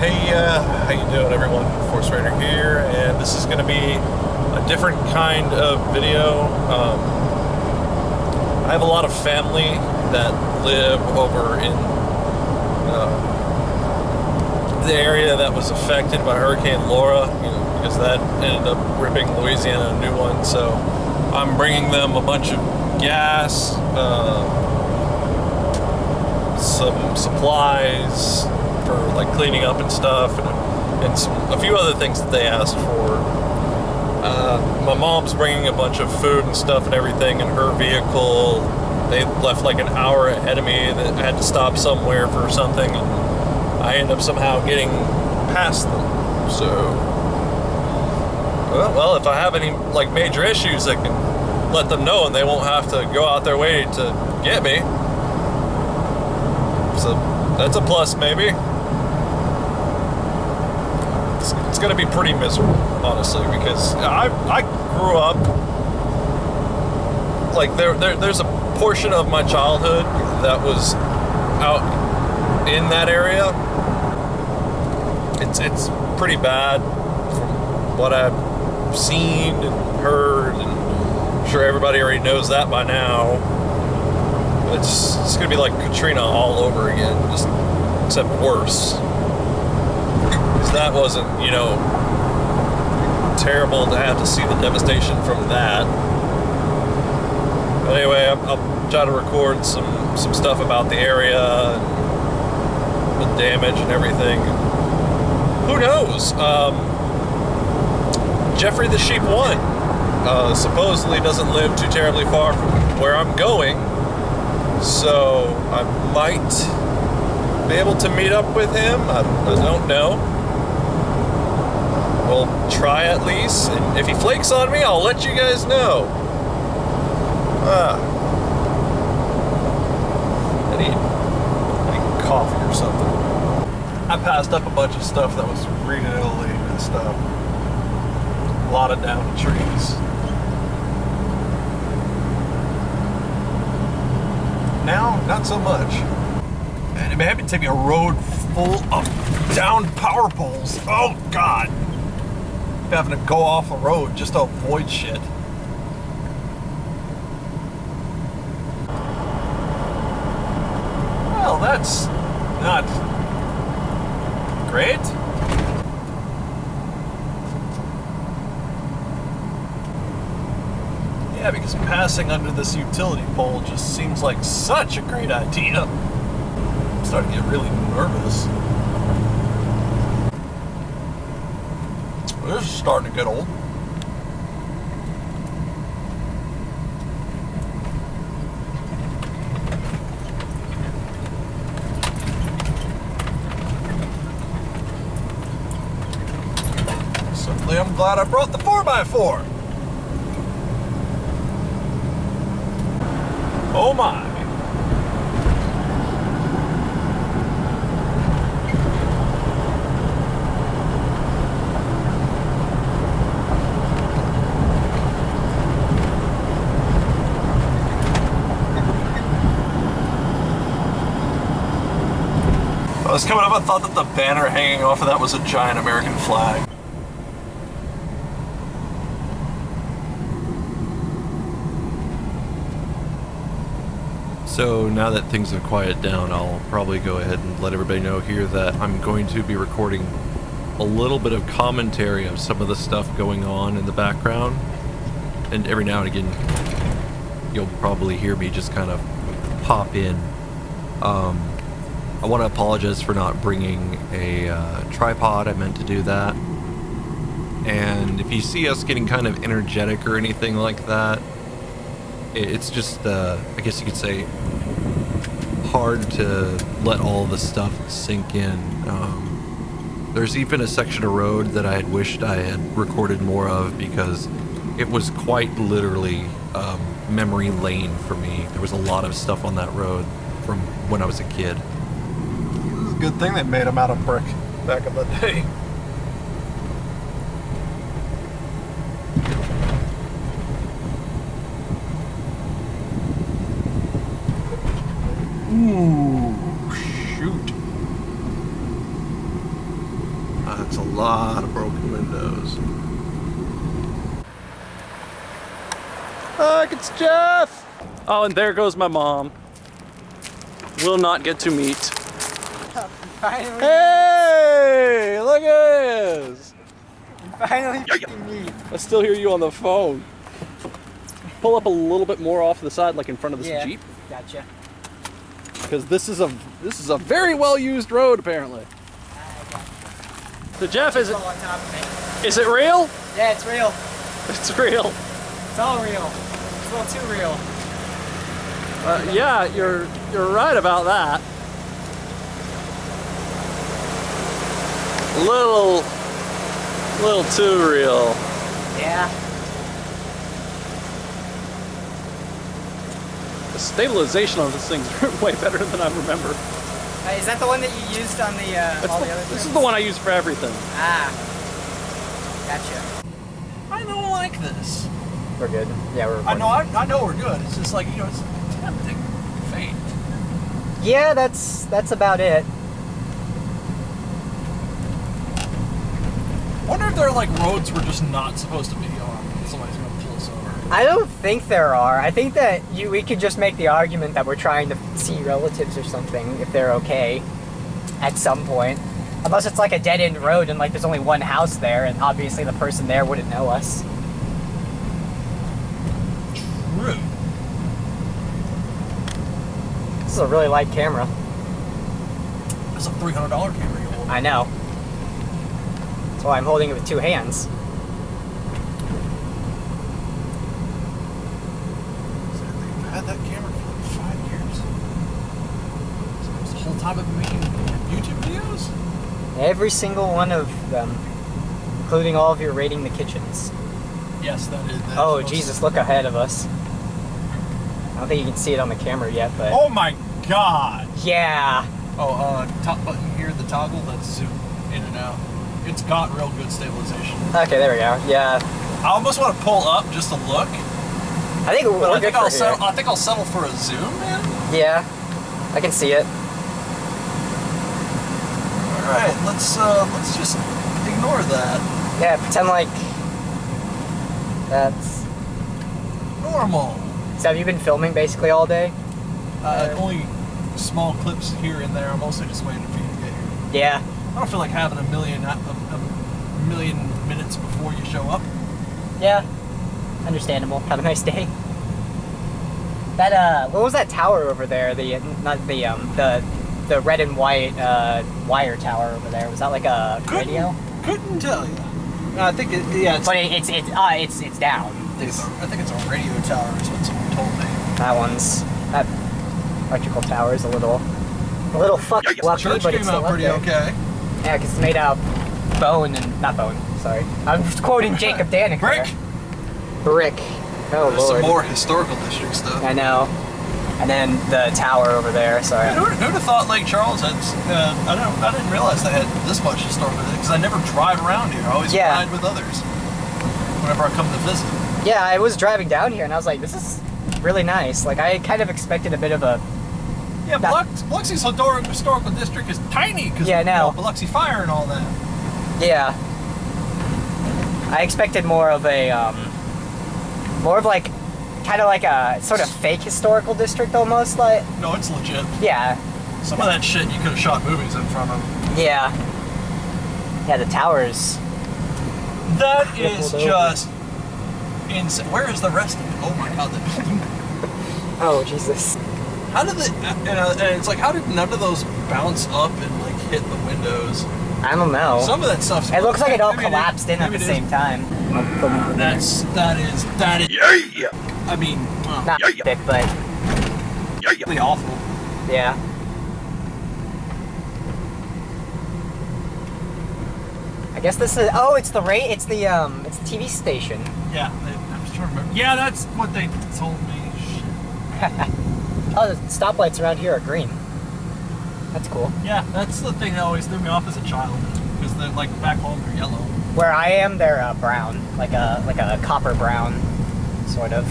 Hey, how you doing, everyone? ForceRaider here, and this is going to be a different kind of video. I have a lot of family that live over in the area that was affected by Hurricane Laura, because that ended up ripping Louisiana a new one. So I'm bringing them a bunch of gas, some supplies for like cleaning up and stuff, and a few other things that they asked for. My mom's bringing a bunch of food and stuff and everything in her vehicle. They left like an hour ahead of me that I had to stop somewhere for something, and I ended up somehow getting past them. So, well, if I have any like major issues, I can let them know and they won't have to go out their way to get me. So that's a plus, maybe. It's going to be pretty miserable, honestly, because I grew up, like, there's a portion of my childhood that was out in that area. It's pretty bad from what I've seen and heard, and I'm sure everybody already knows that by now. It's going to be like Katrina all over again, just except worse. That wasn't, terrible to have to see the devastation from that. But anyway, I'll try to record some stuff about the area and the damage and everything. Who knows? Jeffrey the Sheep 1 supposedly doesn't live too terribly far from where I'm going, so I might be able to meet up with him. I don't know. We'll try at least, and if he flakes on me, I'll let you guys know. I need coffee or something. I passed up a bunch of stuff that was really messed up. A lot of downed trees. Now, not so much. And it had to take me a road full of downed power poles. Oh, God. Having to go off a road just to avoid shit. Well, that's not great. Yeah, because passing under this utility pole just seems like such a great idea. I'm starting to get really nervous. This is starting to get old. Certainly I'm glad I brought the 4x4. Oh my. I was coming up, I thought that the banner hanging off of that was a giant American flag. So now that things have quieted down, I'll probably go ahead and let everybody know here that I'm going to be recording a little bit of commentary of some of the stuff going on in the background. And every now and again, you'll probably hear me just kind of pop in. I want to apologize for not bringing a tripod. I meant to do that. And if you see us getting kind of energetic or anything like that, it's just, I guess you could say, hard to let all the stuff sink in. There's even a section of road that I had wished I had recorded more of, because it was quite literally memory lane for me. There was a lot of stuff on that road from when I was a kid. Good thing they made them out of brick back in the day. Ooh, shoot. That's a lot of broken windows. Look, it's Jeff! Oh, and there goes my mom. Will not get to meet. Finally, Hey, look at this. finally meet. I still hear you on the phone. Pull up a little bit more off to the side, like in front of this Jeep, Gotcha. because this is a very well used road apparently. So Jeff, is It's all on top of me. it real? Yeah, it's real. It's real. It's all real. It's a little too real. Yeah, you're right about that. Little too real. Yeah. The stabilization on this thing's way better than I remember. Is that the one that you used on the all the other This is things? the one I use for everything. Ah. Gotcha. I don't like this. We're good. Yeah, we're I know we're good. It's just like, you know, it's tempting fate. Yeah, that's about it. Wonder if there are like roads we're just not supposed to be on. Somebody's gonna pull us over. I don't think there are. I think that we could just make the argument that we're trying to see relatives or something if they're okay at some point. Unless it's like a dead-end road and like there's only one house there and obviously the person there wouldn't know us. True. This is a really light camera. It's a $300 camera you hold. I know. That's why I'm holding it with two hands. They've had that camera for like 5 years. So the whole time I've been making YouTube videos? Every single one of them, including all of your raiding the kitchens. Yes, that is. Oh, Jesus, look ahead of us. I don't think you can see it on the camera yet, but... Oh my god! Yeah! Oh, top button here, the toggle, that's zoom in and out. It's got real good stabilization. Okay, there we go. Yeah. I almost want to pull up just to look, I think but we're I good think for I'll here. settle. I think I'll settle for a zoom, man. Yeah, I can see it. All right, let's just ignore that. Yeah, pretend like that's... Normal. So have you been filming basically all day? Only small clips here and there. I'm mostly just waiting for you to get here. Yeah. I don't feel like having a million minutes before you show up. Yeah. Understandable. Have a nice day. That what was that tower over there? The red and white wire tower over there. Was that like a radio? Couldn't tell you. I think it's But it's down. I think it's a radio tower is what someone told me. That electrical tower is a little fucking lucky, Church but came it's still out up pretty there. okay. Yeah, because it's made out of bone and not bone. Sorry, I'm just quoting Jacob Danik. Brick. there. Brick. Oh There's lord. some more historical district stuff. I know. And then the tower over there. Sorry. Who'd have thought Lake Charles had? I didn't realize they had this much historical because I never drive around here. I always ride with others whenever I come to visit. Yeah, I was driving down here and I was like, this is really nice. Like I kind of expected a bit of a. Yeah, Biloxi's historical district is tiny because Biloxi Fire and all that. Yeah. I expected more of like, kind of like a sort of fake historical district almost, like. No, it's legit. Yeah. Some of that shit you could have shot movies in front of. Yeah. Yeah, the towers. That is just insane. Where is the rest of it? Oh my god, that building. Oh, Jesus. How did and it's like, how did none of those bounce up and like hit the windows? I don't know. Some of that stuff's... It looks like it all collapsed in at the same time. That is... Yeah! I mean... Not thick, but... Really awful. Yeah. I guess this is... Oh, it's the TV station. Yeah, I was trying to remember. Yeah, that's what they told me. Oh, the stoplights around here are green. That's cool. Yeah, that's the thing that always threw me off as a child. Because they're like, back home, they're yellow. Where I am, they're brown. Like a copper brown, sort of.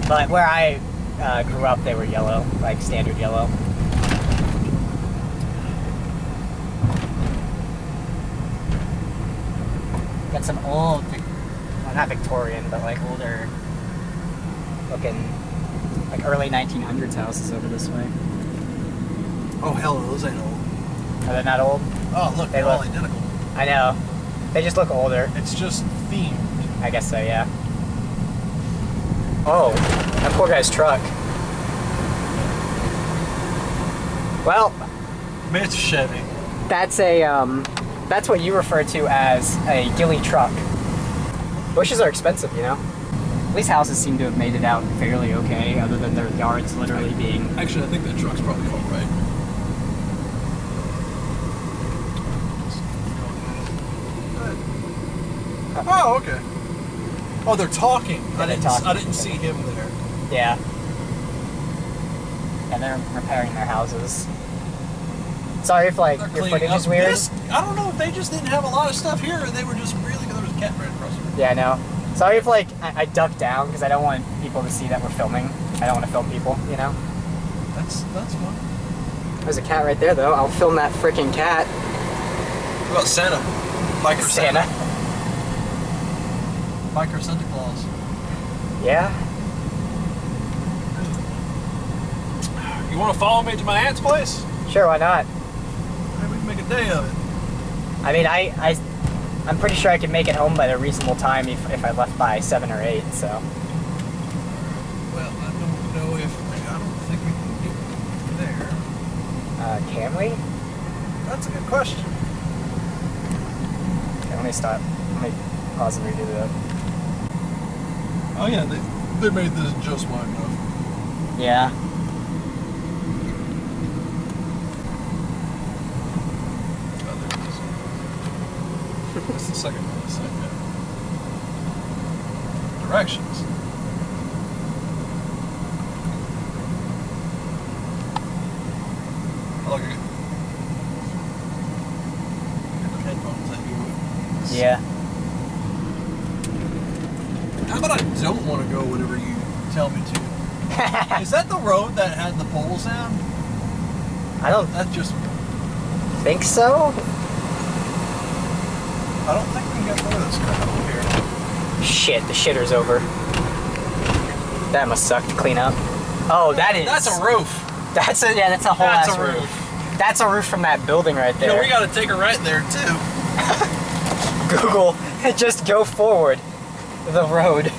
But where I grew up, they were yellow. Like standard yellow. That's some old, well, not Victorian, but like older looking, like early 1900s houses over this way. Oh hell, those ain't old. Are they not old? Oh look, They they're all look- identical. I know. They just look older. It's just themed. I guess so, yeah. Oh, that poor guy's truck. Well, It's Chevy. that's a that's what you refer to as a ghillie truck. Bushes are expensive, you know. These houses seem to have made it out fairly okay, other than their yards literally being. Actually, I think that truck's probably all right. Oh, okay. Oh, they're talking. Yeah, they're talking. I didn't see him there. Yeah. And they're repairing their houses. Sorry if like They're your cleaning footage up. is weird. This, I don't know if they just didn't have a lot of stuff here, or they were just really. There was a cat right across the room. Yeah, I know. Sorry if like I duck down because I don't want people to see that we're filming. I don't want to film people, you know. That's fun. There's a cat right there though. I'll film that freaking cat. What about Santa? Biker Santa. Biker Santa Claus. Yeah. You want to follow me to my aunt's place? Sure, why not? Maybe we can make a day of it. I mean, I'm pretty sure I could make it home by a reasonable time if I left by 7 or 8. So. Well, I don't know if I don't think we can get there. Can we? That's a good question. Okay, let me stop. Let me pause and redo that. Oh yeah, they made this just wide enough. Yeah. That's the second one. The second. Directions. I like it. Get the headphones that you would. Yeah. How about I don't want to go whatever you tell me to? Is that the road that had the pole sound? I don't That just. think so. I don't think we can get through this crap over here. Shit, the shitter's over. That must suck to clean up. Oh, that is. That's a roof. That's a yeah. That's a whole That's ass a roof. roof. That's a roof from that building right You there. know, we got to take a right there too. Google. Just go forward. The road.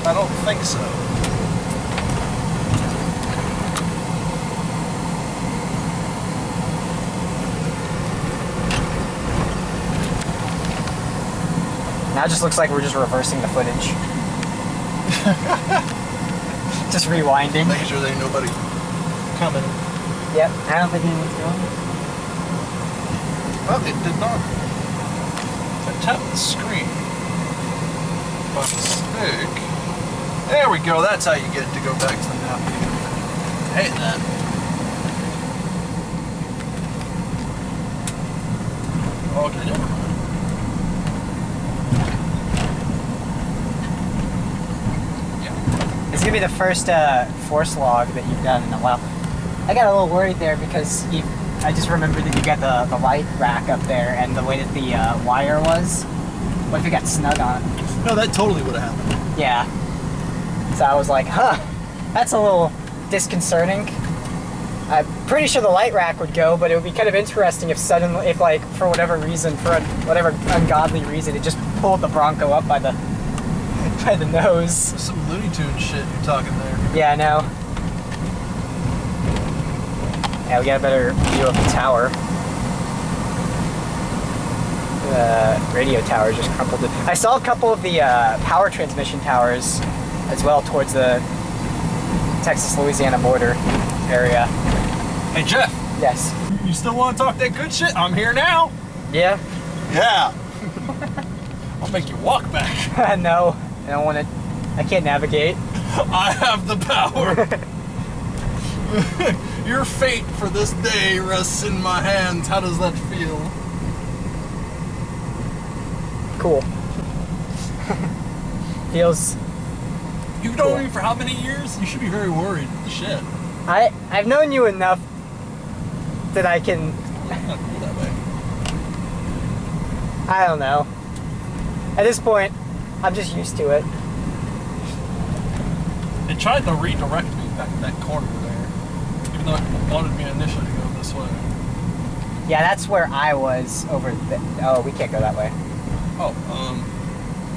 I don't think so. Now it just looks like we're just reversing the footage. Just rewinding. Making sure there ain't nobody coming. Yep. I don't think anyone's going. Well, it did not. I tapped the screen by mistake. There we go. That's how you get it to go back to the map. I hate that. Okay, never mind. It's gonna be the first force log that you've done in a while. I got a little worried there because I just remembered that you got the light rack up there and the way that the wire was. What if it got snug on it? No, that totally would have happened. Yeah. So I was like, huh, that's a little disconcerting. I'm pretty sure the light rack would go, but it would be kind of interesting if suddenly, if like, for whatever reason, for whatever ungodly reason, it just pulled the Bronco up by the nose. Some Looney Tunes shit you're talking there. Yeah, I know. Yeah, we got a better view of the tower. The radio tower just crumpled it. I saw a couple of the power transmission towers as well towards the Texas-Louisiana border area. Hey, Jeff. Yes. You still want to talk that good shit? I'm here now. Yeah? Yeah. I'll make you walk back. No, I don't want to. I can't navigate. I have the power. Your fate for this day rests in my hands. How does that feel? Cool. Feels. You've known me for how many years? You should be very worried. Shit. I've known you enough that I can. Not cool that way. I don't know. At this point, I'm just used to it. It tried to redirect me back to that corner there, even though it wanted me initially to go this way. Yeah, that's where I was over there. Oh, we can't go that way. Oh,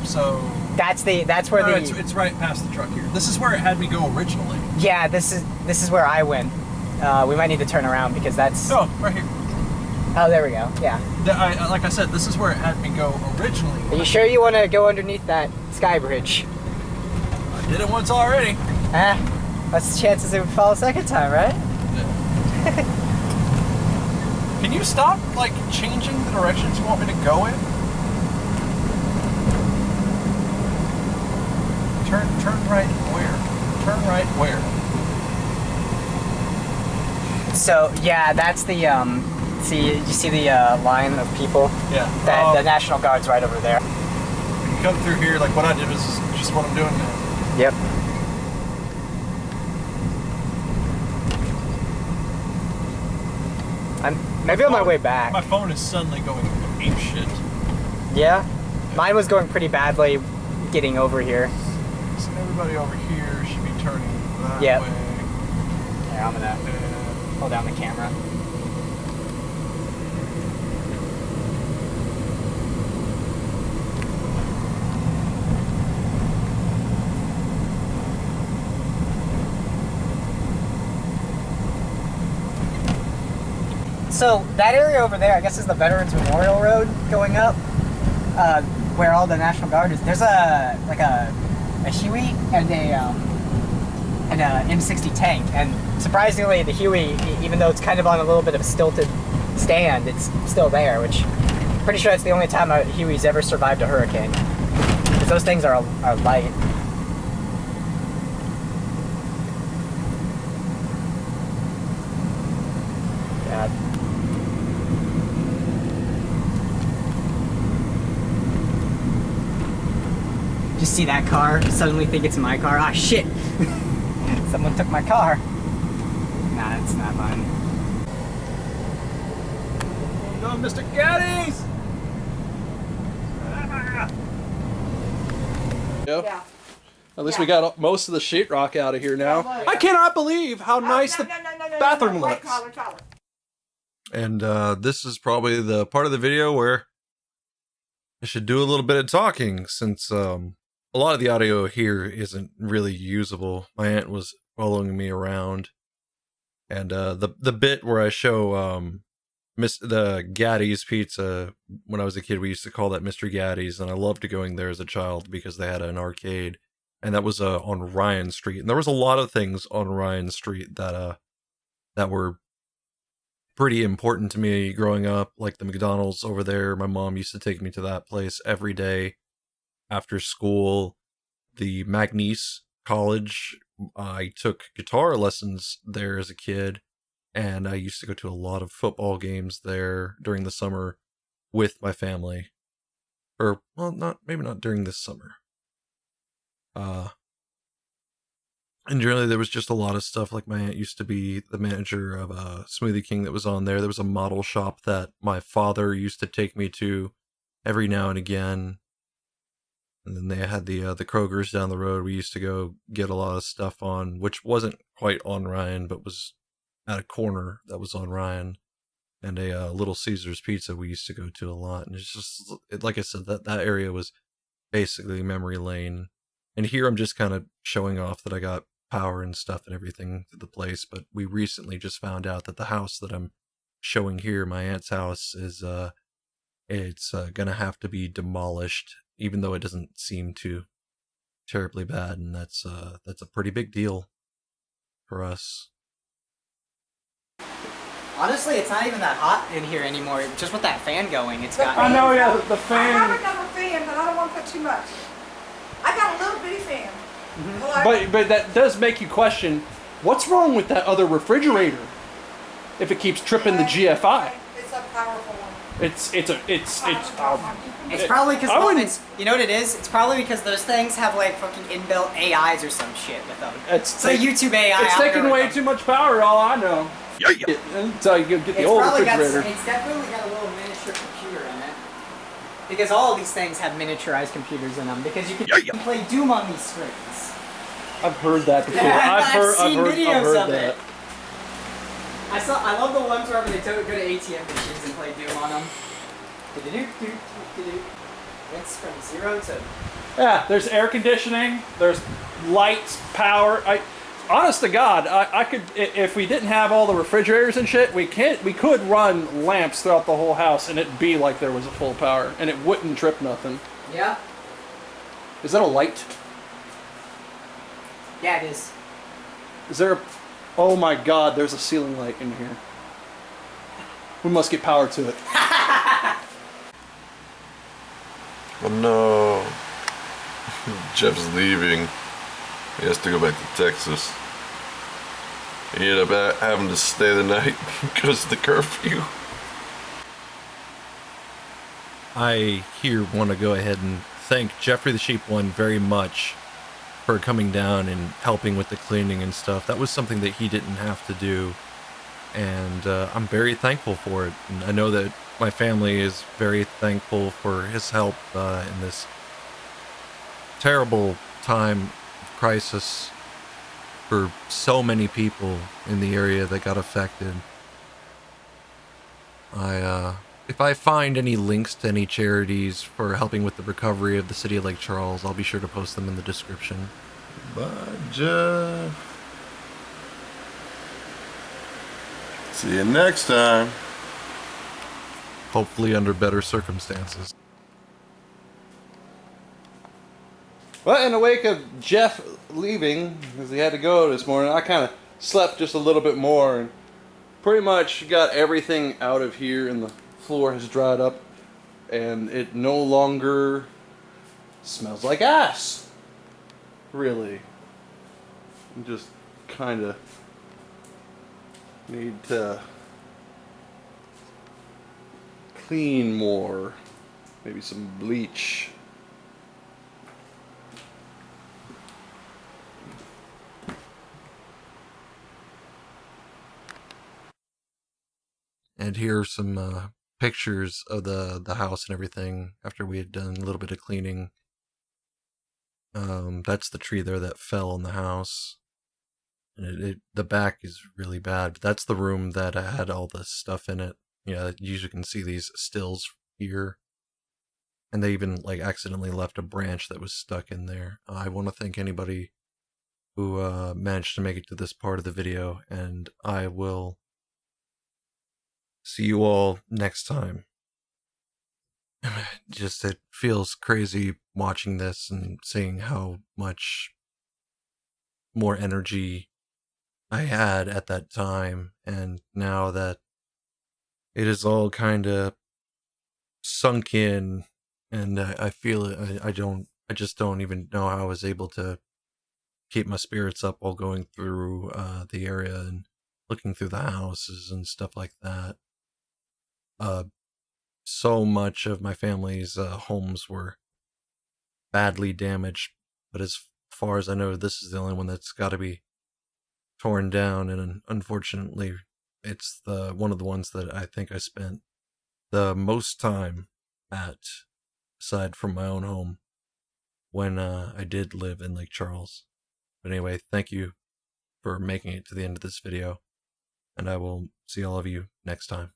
so... That's where no, the... it's right past the truck here. This is where it had me go originally. Yeah, this is where I went. We might need to turn around because that's... Oh, right here. Oh, there we go. Yeah. Like I said, this is where it had me go originally. Are you sure you want to go underneath that sky bridge? I did it once already. What's the chances it would fall a second time, right? Yeah. Can you stop, like, changing the directions you want me to go in? Turn right where? Turn right where? So, yeah, that's the, you see the line of people? Yeah. The National Guard's right over there. When you come through here, like what I did is just what I'm doing now. Yep. I'm maybe on my way back. My phone is suddenly going ape shit. Yeah? Mine was going pretty badly getting over here. So everybody over here should be turning that Yep. way. Here, I'm gonna hold down the camera. So that area over there, I guess, is the Veterans Memorial Road going up, where all the National Guard is. There's a Huey and a M60 tank, and surprisingly, the Huey, even though it's kind of on a little bit of a stilted stand, it's still there. Which I'm pretty sure it's the only time a Huey's ever survived a hurricane, because those things are light. God. Just see that car, suddenly think it's my car. Ah, shit! Someone took my car. Nah, it's not mine. Well done, Mr. Gaddies! Yep. Yeah. At least Yeah. we got most of the sheetrock out of here now. I cannot believe how nice the bathroom White looks. collar. And this is probably the part of the video where I should do a little bit of talking, since a lot of the audio here isn't really usable. My aunt was following me around, and the bit where I show the Gaddy's Pizza, when I was a kid, we used to call that Mr. Gaddy's, and I loved going there as a child because they had an arcade, and that was on Ryan Street. And there was a lot of things on Ryan Street that were pretty important to me growing up, like the McDonald's over there. My mom used to take me to that place every day after school. The Magnice College, I took guitar lessons there as a kid, and I used to go to a lot of football games there during the summer with my family. Or, well, maybe not during this summer. And generally there was just a lot of stuff. Like, my aunt used to be the manager of Smoothie King that was on there. There was a model shop that my father used to take me to every now and again. And then they had the Kroger's down the road. We used to go get a lot of stuff on, which wasn't quite on Ryan, but was at a corner that was on Ryan. And a Little Caesar's Pizza we used to go to a lot. And it's just, like I said, that area was basically memory lane. And here I'm just kind of showing off that I got power and stuff and everything to the place. But we recently just found out that the house that I'm showing here, my aunt's house, is it's gonna have to be demolished, even though it doesn't seem too terribly bad. And that's a pretty big deal for us. Honestly, it's not even that hot in here anymore. Just with that fan going, it's got. I know, yeah, the I fan. have another fan, but I don't want to put too much. I got a little bitty fan. Hello? But that does make you question, what's wrong with that other refrigerator? If it keeps tripping the GFI. It's a powerful one. It's probably because I wouldn't- you know what it is? It's probably because those things have like fucking inbuilt AIs or some shit with them. It's a YouTube AI. It's taking algorithm. way too much power, all I know. So you get the old refrigerator. It's definitely got a little miniature computer in it. Because all of these things have miniaturized computers in them. Because you can play Doom on these screens. I've heard that before. I've seen I've videos heard of that. it. I love the ones where they go to ATM machines and play Doom on them. It's from 0 to... Yeah, there's air conditioning, there's lights, power. Honest to God, I could, if we didn't have all the refrigerators and shit, we could run lamps throughout the whole house and it'd be like there was a full power and it wouldn't trip nothing. Yeah? Is that a light? Yeah, it is. Is there a... Oh my God, there's a ceiling light in here. We must get power to it. Oh no. Jeff's leaving. He has to go back to Texas. He ended up having to stay the night because of the curfew. I here want to go ahead and thank Jeffrey the Sheep One very much for coming down and helping with the cleaning and stuff. That was something that he didn't have to do, and I'm very thankful for it. And I know that my family is very thankful for his help in this terrible time of crisis for so many people in the area that got affected. If I find any links to any charities for helping with the recovery of the city of Lake Charles, I'll be sure to post them in the description. Bye, Jeff. See you next time. Hopefully under better circumstances. Well, in the wake of Jeff leaving, because he had to go this morning, I kind of slept just a little bit more and pretty much got everything out of here, and the floor has dried up and it no longer smells like ass. Really. I just kind of need to clean more. Maybe some bleach. And here are some pictures of the house and everything after we had done a little bit of cleaning. That's the tree there that fell on the house. And the back is really bad. But that's the room that had all this stuff in it. Yeah, you usually can see these stills here. And they even like accidentally left a branch that was stuck in there. I want to thank anybody who managed to make it to this part of the video, and I will see you all next time. Just, it feels crazy watching this and seeing how much more energy I had at that time, and now that it is all kind of sunk in, and I feel it, I just don't even know how I was able to keep my spirits up while going through the area and looking through the houses and stuff like that. So much of my family's homes were badly damaged, but as far as I know, this is the only one that's got to be torn down, and unfortunately, it's one of the ones that I think I spent the most time at, aside from my own home, when I did live in Lake Charles. But anyway, thank you for making it to the end of this video, and I will see all of you next time.